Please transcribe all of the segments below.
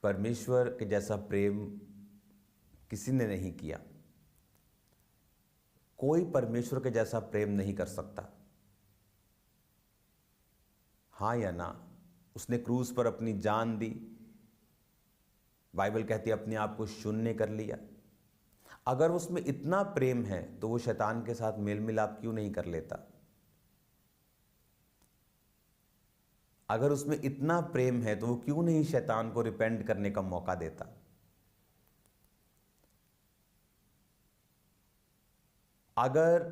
परमेश्वर के जैसा प्रेम किसी ने नहीं किया। कोई परमेश्वर के जैसा प्रेम नहीं कर सकता। हाँ या ना? उसने क्रूस पर अपनी जान दी, बाइबल कहती है अपने आप को शून्य कर लिया। अगर उसमें इतना प्रेम है तो वो शैतान के साथ मेल मिलाप क्यों नहीं कर लेता? अगर उसमें इतना प्रेम है तो वो क्यों नहीं शैतान को रिपेंट करने का मौका देता? अगर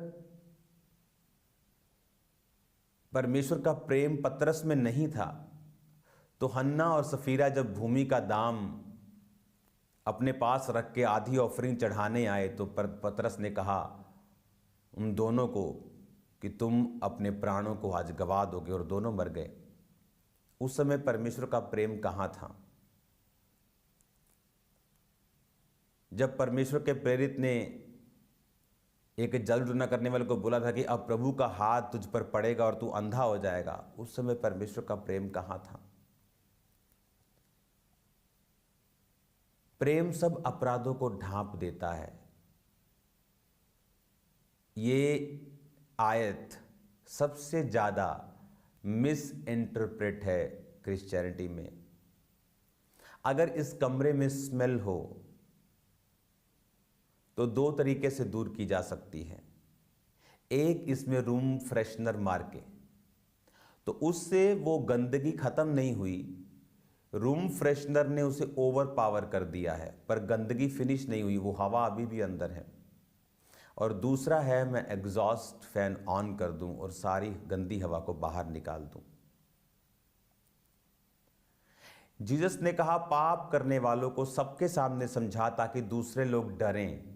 परमेश्वर का प्रेम पतरस में नहीं था तो हन्ना और सफीरा जब भूमि का दाम अपने पास रख के आधी ऑफरिंग चढ़ाने आए तो पतरस ने कहा उन दोनों को कि तुम अपने प्राणों को आज गवा दोगे, और दोनों मर गए। उस समय परमेश्वर का प्रेम कहाँ था? जब परमेश्वर के प्रेरित ने एक जल ढूंढना करने वाले को बोला था कि अब प्रभु का हाथ तुझ पर पड़ेगा और तू अंधा हो जाएगा, उस समय परमेश्वर का प्रेम कहाँ था? प्रेम सब अपराधों को ढांप देता है। ये आयत सबसे ज्यादा मिस इंटरप्रेट है क्रिश्चियनिटी में। अगर इस कमरे में स्मेल हो तो दो तरीके से दूर की जा सकती है। एक, इसमें रूम फ्रेशनर मार के, तो उससे वो गंदगी खत्म नहीं हुई, रूम फ्रेशनर ने उसे ओवर पावर कर दिया है, पर गंदगी फिनिश नहीं हुई, वो हवा अभी भी अंदर है। और दूसरा है, मैं एग्जॉस्ट फैन ऑन कर दूं और सारी गंदी हवा को बाहर निकाल दूं। जीसस ने कहा पाप करने वालों को सबके सामने समझा ताकि दूसरे लोग डरें,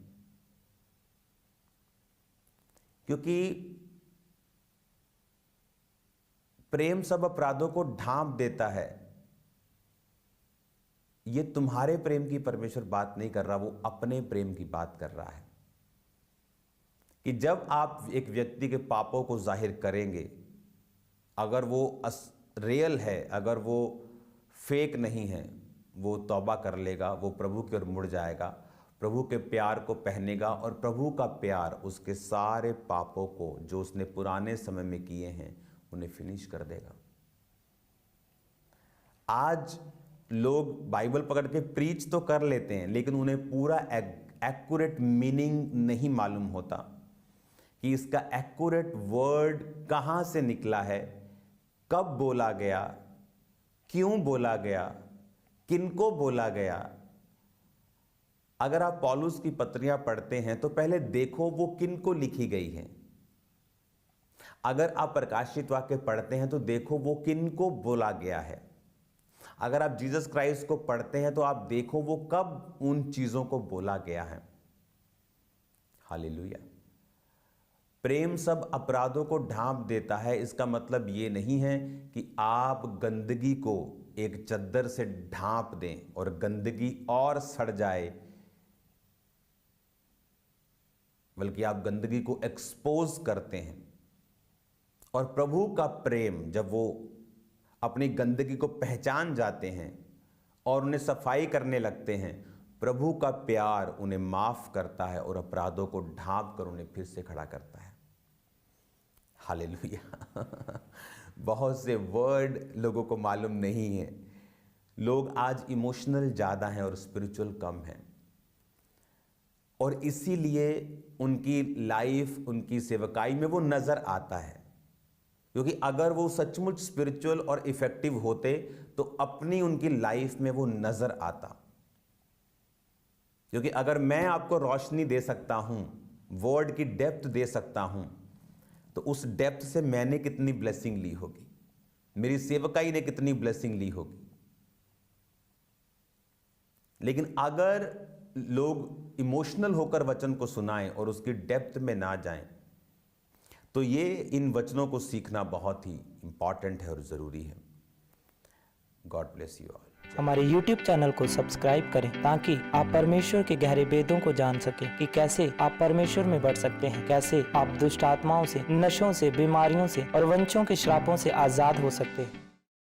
क्योंकि प्रेम सब अपराधों को ढांप देता है। ये तुम्हारे प्रेम की परमेश्वर बात नहीं कर रहा, वो अपने प्रेम की बात कर रहा है कि जब आप एक व्यक्ति के पापों को जाहिर करेंगे, अगर वो रियल है, अगर वो फेक नहीं है, वो तौबा कर लेगा, वो प्रभु की ओर मुड़ जाएगा, प्रभु के प्यार को पहनेगा और प्रभु का प्यार उसके सारे पापों को जो उसने पुराने समय में किए हैं उन्हें फिनिश कर देगा। आज लोग बाइबल पकड़ के प्रीच तो कर लेते हैं, लेकिन उन्हें पूरा एक्यूरेट मीनिंग नहीं मालूम होता कि इसका एक्यूरेट वर्ड कहां से निकला है, कब बोला गया, क्यों बोला गया, किनको बोला गया। अगर आप पौलुस की पत्रियां पढ़ते हैं तो पहले देखो वो किनको लिखी गई हैं। अगर आप प्रकाशित वाक्य पढ़ते हैं तो देखो वो किनको बोला गया है। अगर आप जीसस क्राइस्ट को पढ़ते हैं तो आप देखो वो कब उन चीजों को बोला गया है। हालेलुया। प्रेम सब अपराधों को ढांप देता है। इसका मतलब यह नहीं है कि आप गंदगी को एक चद्दर से ढांप दें और गंदगी और सड़ जाए, बल्कि आप गंदगी को एक्सपोज करते हैं। और प्रभु का प्रेम, जब वो अपनी गंदगी को पहचान जाते हैं और उन्हें सफाई करने लगते हैं, प्रभु का प्यार उन्हें माफ करता है और अपराधों को ढांप कर उन्हें फिर से खड़ा करता है। हालेलुया। बहुत से वर्ड लोगों को मालूम नहीं है। लोग आज इमोशनल ज़्यादा हैं और स्पिरिचुअल कम हैं, और इसीलिए उनकी लाइफ, उनकी सेवकाई में वो नज़र आता है। क्योंकि अगर वो सचमुच स्पिरिचुअल और इफेक्टिव होते तो अपनी उनकी लाइफ में वो नज़र आता। क्योंकि अगर मैं आपको रोशनी दे सकता हूं, वर्ड की डेप्थ दे सकता हूं, तो उस डेप्थ से मैंने कितनी ब्लेसिंग ली होगी, मेरी सेवकाई ने कितनी ब्लेसिंग ली होगी। लेकिन अगर लोग इमोशनल होकर वचन को सुनाएं और उसकी डेप्थ में ना जाएं, तो ये इन वचनों को सीखना बहुत ही इंपॉर्टेंट है और ज़रूरी है। God bless you all. हमारे YouTube चैनल को सब्सक्राइब करें ताकि आप परमेश्वर के गहरे भेदों को जान सकें कि कैसे आप परमेश्वर में बढ़ सकते हैं, कैसे आप दुष्ट आत्माओं से, नशों से, बीमारियों से और वंशों के श्रापों से आज़ाद हो सकते हैं।